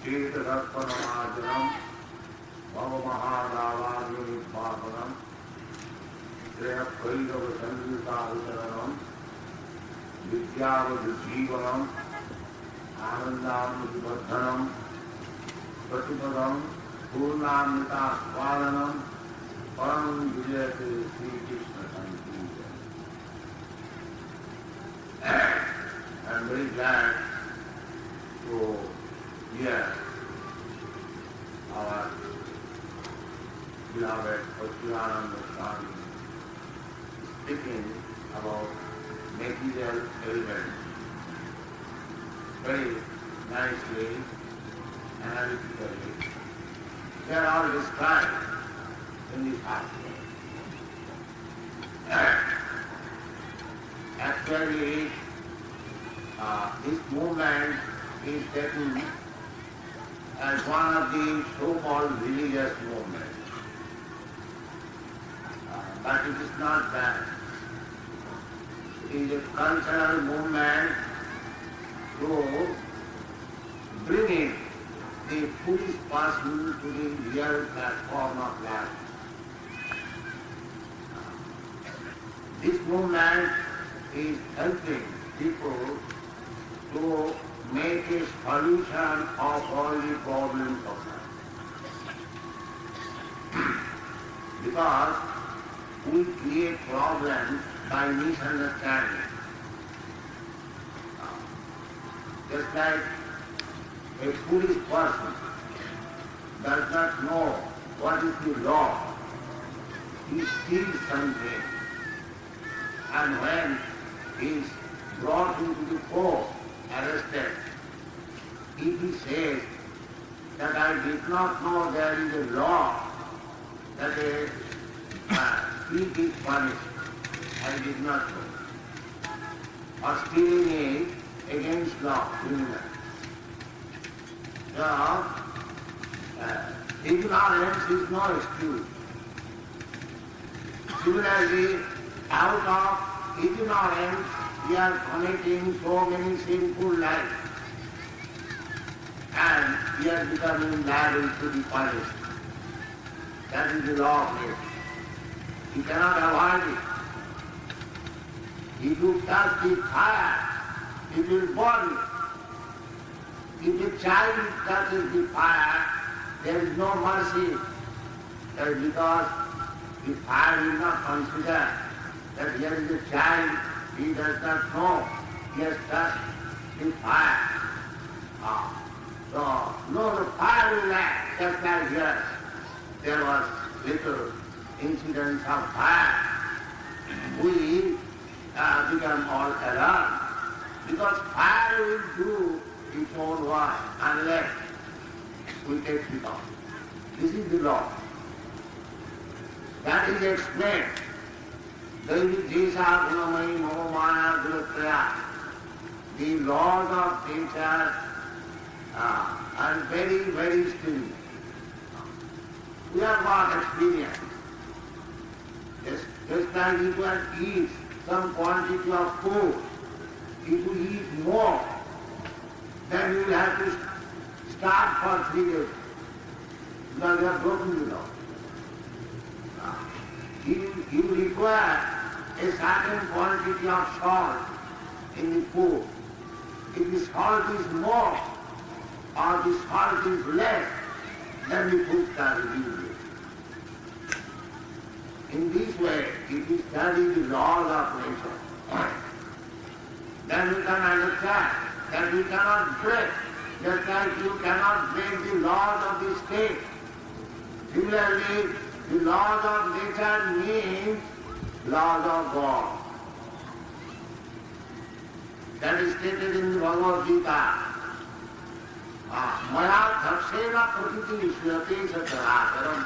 चेतदर्पणमार्जनम भवमहादावाग्निपावनम श्रेयकैरवसंयुतावतरणम विद्यावधुजीवनम आनंदामृतिवर्धनम प्रतिपदम पूर्णामृतास्वादनम परम विजयते श्री कृष्ण संकीर्तन. I'm very glad to hear our beloved Bhaktivedanta Swami speaking about material elements very nicely, analytically. They are all described in this article. Actually, this movement is taken as one of the so-called religious movements. But it is not that. It is a cultural movement to bring in the foolish person to the real platform of life. This movement is helping people to make a solution of all the problems of life. Because we create problems by misunderstanding. Just like a foolish person does not know what is the law, he steals something, and when he is brought into the court, arrested, if he says that I did not know there is a law that a thief is punished, I did not know. Or stealing is against law, criminal. So, ignorance is no excuse. Similarly, out of ignorance, we are committing so many sinful lives, and we are becoming liable to be punished. That is the law of nature. You cannot avoid it. If you touch the fire, it will burn you. If a child touches the fire, there is no mercy. That is because the fire will not consider that here is a child, he does not know, he has touched the fire. So, no, the fire will act just like here. There was little incidents of fire. We become all alarmed because fire will do its own work unless we take it off. This is the law. That is explained. The laws of nature are very, very stringent. We have got experience. Just like if you eat some quantity of food, if you eat more, then you will have to starve for 3 days, because you have broken the law. You require a certain quantity of salt in the food. If the salt is more or the salt is less, then the food starts reducing. In this way, if we study the laws of nature, then we can understand that we cannot break, just like you cannot break the laws of the state. Similarly, the laws of nature means laws of God. That is stated in the Bhagavad Gita. Maya dharshena prakriti shriyate sataracharam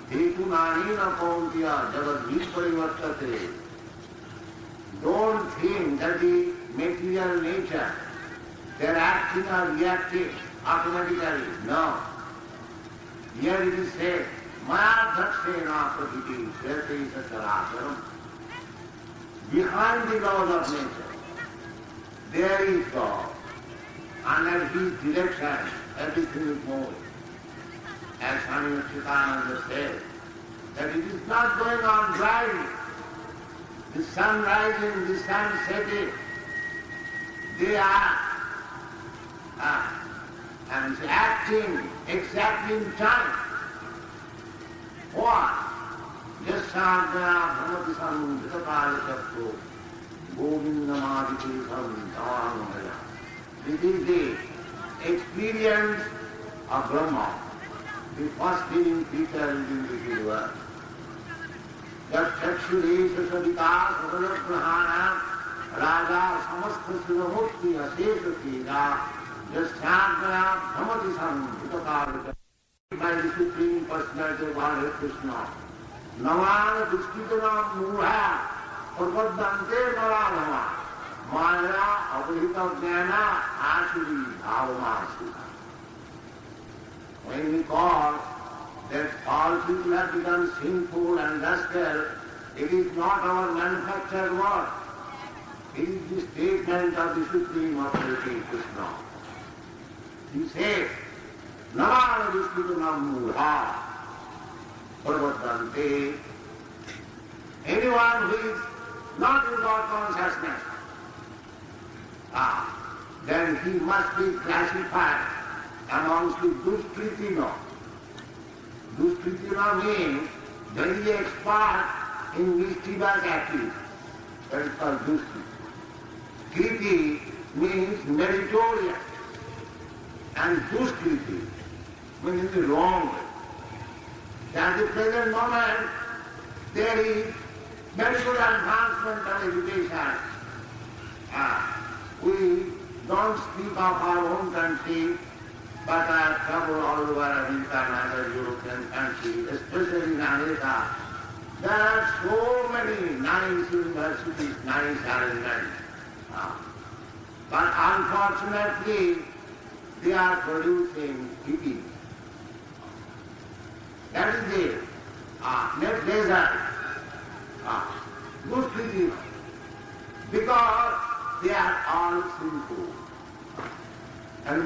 hetu nanena kauntiya jagad viparivartate. Don't think that the material nature, they are acting or reacting automatically. No. Here it is said, Maya dharshena prakriti shriyate sataracharam. Behind the laws of nature, there is God. Under His direction, everything is moving. As Swami Chidananda said, that it is not going on blindly. The sun rising, the sun setting, they are and acting exactly in time. What? Jasādhaya bhavati samvitapāyatapto govindamādikiritham dhavanamaya. This is the experience of Brahma, the first living creature in this universe. That Chakshuresa Sadika Sadanaprahana Raja Samastha Sudamurti Asesa Krida Jasādhaya bhavati samvitapāyatapto. By the Supreme Personality of Godhead Krishna. Namana Duskitana Mura Prabhupada Naradhama Maya Abhita Jnana Ashuri Bhavamasi. When we call that all people have become sinful and rascal, it is not our manufactured word. It is the statement of the Supreme Authority Krishna. He says, Namana Duskitana Mura Prabhupada. Anyone who is not in God consciousness, then he must be classified amongst the Duskritina. Duskritina means very expert in mischievous activities. That is called Duskriti. Kriti means meritorious. And Duskriti means the wrong way. At the present moment, there is very good advancement of education. We don't speak of our own country, but I have traveled all over America and other European countries, especially in America. There are so many nice universities, nice arrangements. But unfortunately, they are producing hippies. That is the net result. Good critics. Because they are all sinful. And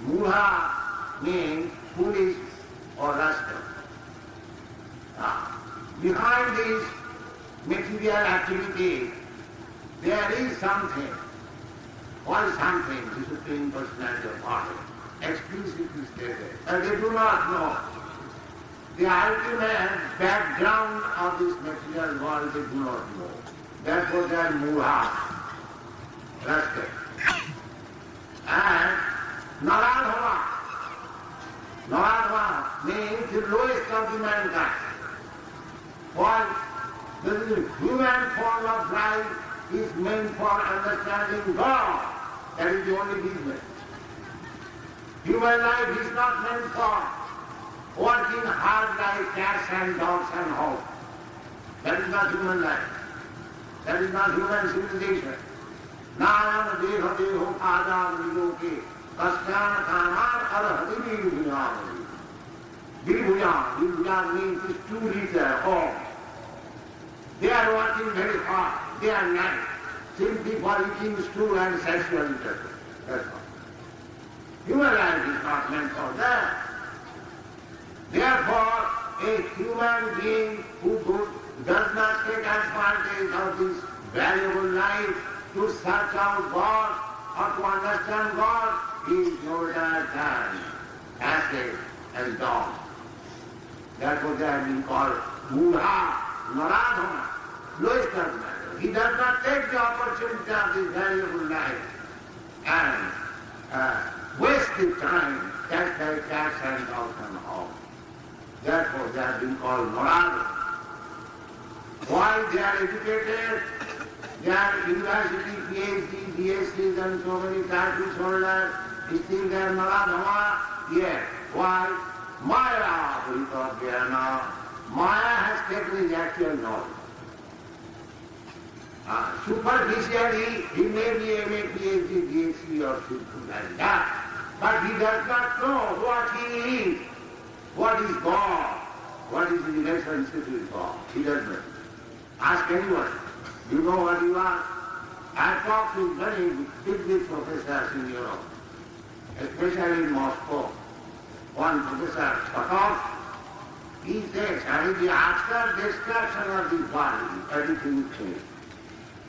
Mudha means foolish or rascal. Behind this material activity, there is something. What is something? The Supreme Personality of Godhead explicitly stated. And they do not know. The ultimate background of this material world they do not know. Therefore they are Mudha, rascal. And Naradhava. Naradhava means the lowest of the mankind. For the human form of life is meant for understanding God. That is the only business. Human life is not meant for working hard like cats and dogs and hogs. That is not human life. That is not human civilization. Nāyam deha deho ādāṁ viloke kasyāna kāmān arahati virbhujāni. Virbhujāni means this 2-liter hog. They are working very hard, day and night, simply for eating stool and sexual intercourse. That's all. Human life is not meant for that. Therefore, a human being who does not take advantage of this valuable life to search out God or to understand God is no better than asset and dog. Therefore they have been called Mudha, Naradhana, lowest of matter. He does not take the opportunity of this valuable life and waste the time just like cats and dogs and hogs. Therefore they have been called Naradhana. Why they are educated? They are university, PhD, DSCs and so many titles holders. Still they are Naradhana? Yes. Why? Maya Bhutadhyana. Maya has taken his actual knowledge. Superficially, he may be MA, PhD, DSC or something like that. But he does not know what he is. What is God? What is the relationship with God? He does not. Ask anyone. You know what you are? I talked to many big professors in Europe. especially in Moscow. One professor, Shotov, he says, and the after destruction of this body, everything is finished.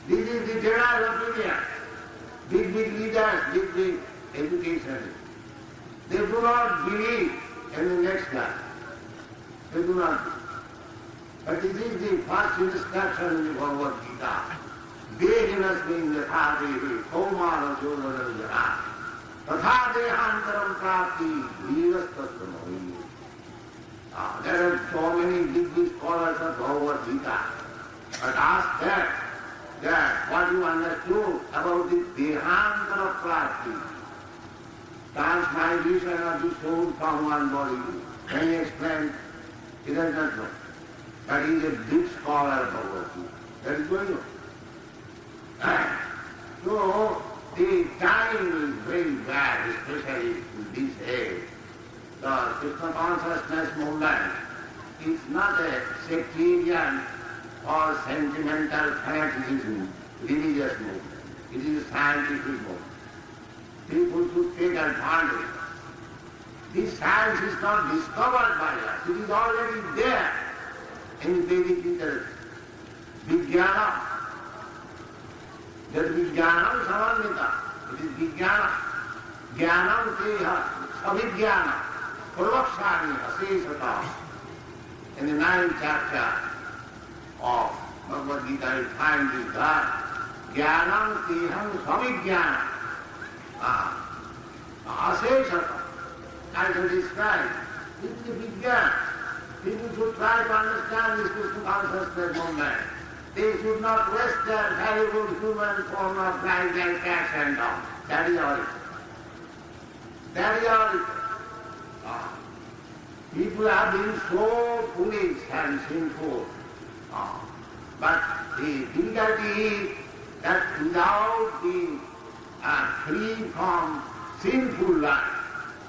This is the general opinion. Big leaders, big education. They do not believe in the next life. They do not believe. But this is the first instruction in the Bhagavad Gita. Dehinasmin yathadhi kaumara jodhanajana tatha dehantaram prapti dhirastatamahi. There are so many big scholars of Bhagavad Gita. But ask that what you understood about the dehantara prapti, transmigration of the soul from one body. Can you explain? He does not know. But he is a big scholar of Bhagavad Gita. That is going on. So, the time is very bad, especially in this age. The Krishna consciousness movement is not a sectarian or sentimental fanaticism, religious movement. It is a scientific movement. People should take advantage. This science is not discovered by us. It is already there in Vedic literature. Vijnana. That Vijnanam Samannita. It is Vijnana. Jnanam Teha. Savijnana. Purvakshani Asesata. In the 9th chapter of Bhagavad Gita, you find this God. Jnanam Teham Savijnana. Asesata. As I described, this is a Vijnana. People should try to understand this Krishna consciousness movement. They should not waste their valuable human form of life like cats and dogs. That is all it is. That is all it is. People have been so foolish and sinful. But the difficulty is that without being free from sinful life,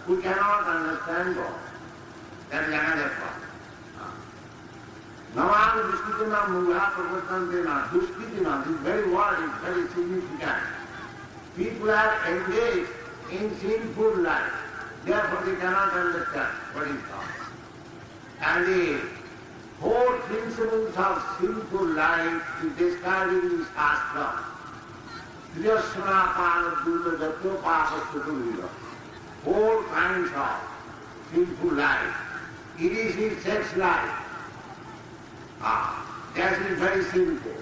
we cannot understand God. That is another problem. Navan Duskitina Mula Prabhupada, Duskitina, this very word is very significant. People are engaged in sinful life, therefore they cannot understand what is God. And the 4 principles of sinful life is described in the Shastra. Triyasana Pana Dula Jatyo Papa Sutulila. 4 kinds of sinful life. It is in sex life. That is very simple.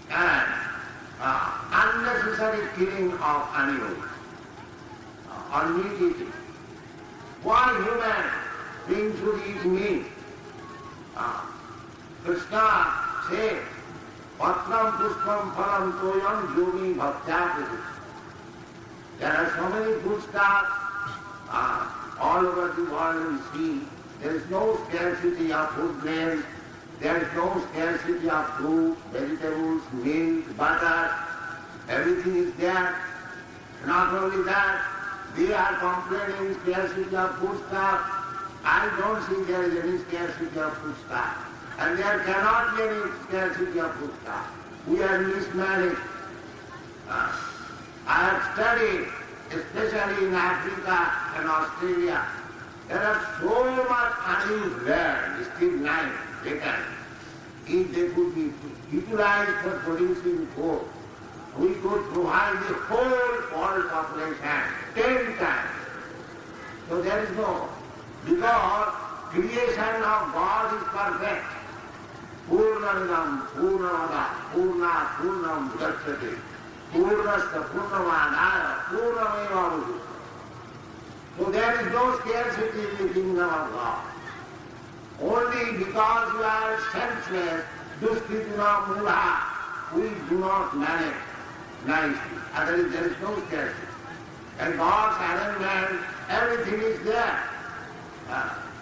And unnecessary killing of animals or meat eating. Why human beings should eat meat? Krishna said, Patram Pushpam Phalam Toyam Yogi Bhaktya. There are so many foodstuffs all over the world we see. There is no scarcity of food grains. There is no scarcity of fruit, vegetables, milk, butter. Everything is there. Not only that, they are complaining scarcity of foodstuff. I don't think there is any scarcity of foodstuff. And there cannot be any scarcity of foodstuff. We are mismanaged. I have studied, especially in Africa and Australia. There are so much unused land, still lying, vacant. If they could be utilized for producing food, we could provide the whole world population 10 times. So there is no, because creation of God is perfect. Purnamidam, Purnamada, Purna, Purnam, Gacchati, Purnasta, Purnamadaya, Purnameva Vujjhati. So there is no scarcity in the kingdom of God. Only because you are senseless, Duskritina Mula, we do not manage nicely. Otherwise there is no scarcity. And God's arrangement, everything is there.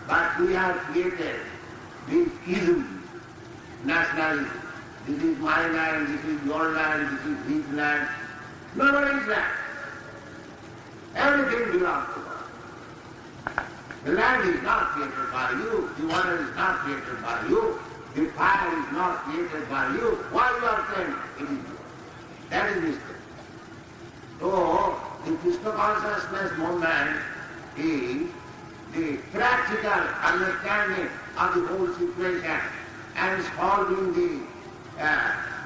But we have created this ism, nationalism. This is my land, this is your land, this is his land. Nobody's land. Everything belongs to God. The land is not created by you, the water is not created by you, the fire is not created by you. Why you are claiming it is yours? That is mistake. So, the Krishna consciousness movement is the practical understanding of the whole situation and solving the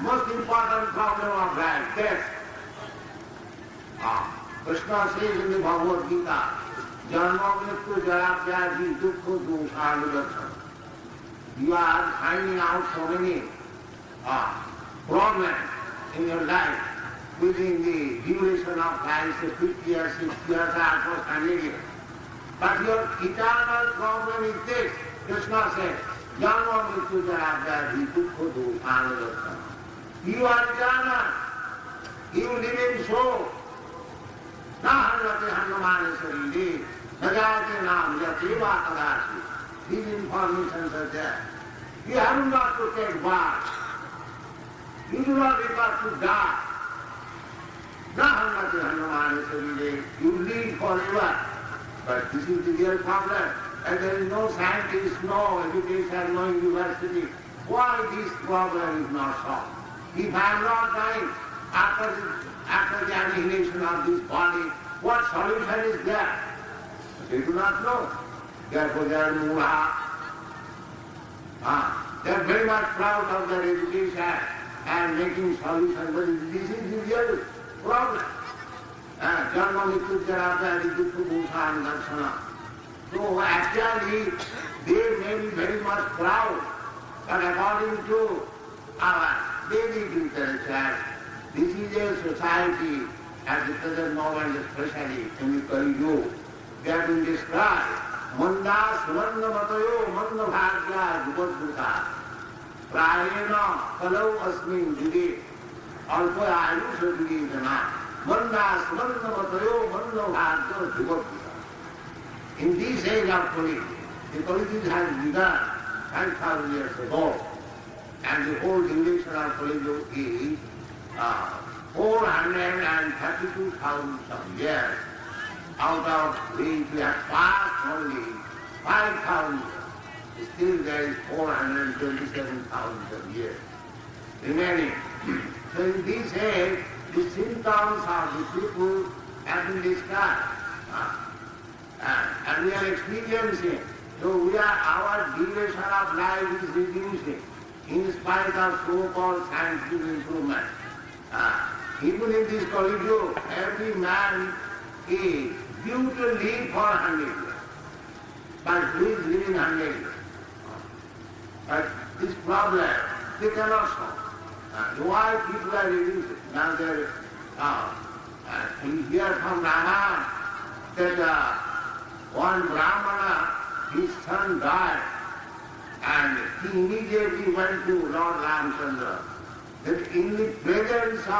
most important problem of life, death. Krishna says in the Bhagavad Gita, Janma Mrityu Jara Vyadhi Dukkha Doshanudaksana. You are finding out so many problems in your life within the duration of life, say 50 years, 60 years, or 100 years. But your eternal problem is this. Krishna says, Janma Mrityu Jara Vyadhi Dukkha Doshanudaksana. You are eternal. You live in soul. Na hanvate hanumane sarire, na jayate naam yate va kadasi. These informations are there. You have not to take birth. You do not require to die. Na hanvate hanumane sarire, you live forever. But this is the real problem. And there is no scientist, no education, no university. Why this problem is not solved? If I am not dying after the annihilation of this body, what solution is there? They do not know. Therefore they are mula. They are very much proud of their education and making solutions, but this is the real problem. Janma Mrityu Jara Vyadhi Dukkha Doshanudaksana. So actually they may be very much proud, but according to our Vedic literature, this is a society at the present moment, especially in the Kali Yuga. They have been described. Manda Svanna Matayo Manda Bhagya Jubadhuta Prayena Kalau Asmin Jude Alpa Ayusha Jude Dana Manda Svanna Matayo Manda Bhagya Jubadhuta. In this age of Kali, the Kali has begun 5,000 years ago, and the whole duration of Kali Yuga is 432,000 years. Out of which we have passed only 5,000 years. Still there is 427,000 years remaining. So in this age, the symptoms of the people have been described. And we are experiencing. So our duration of life is reducing in spite of so-called scientific improvement. Even in this Kali Yuga, every man is due to live for 100 years. But who is living 100 years? But this problem, they cannot solve. Why people are reducing? Now we hear from Rama that one Brahmana, his son died, and he immediately went to Lord Ramchandra. That in the presence of a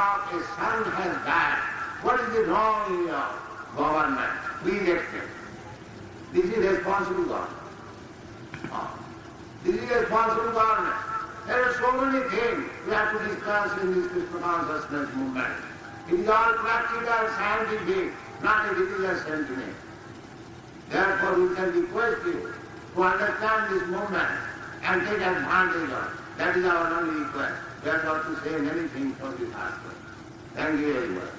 son has died, what is the wrong in your government? Please explain. This is responsible government. This is responsible government. There are so many things we have to discuss in this Krishna consciousness movement. It is all practical, scientific, not a religious sentiment. Therefore we can request you to understand this movement and take advantage of it. That is our only request. We are not to say many things from this aspect. Thank you very much.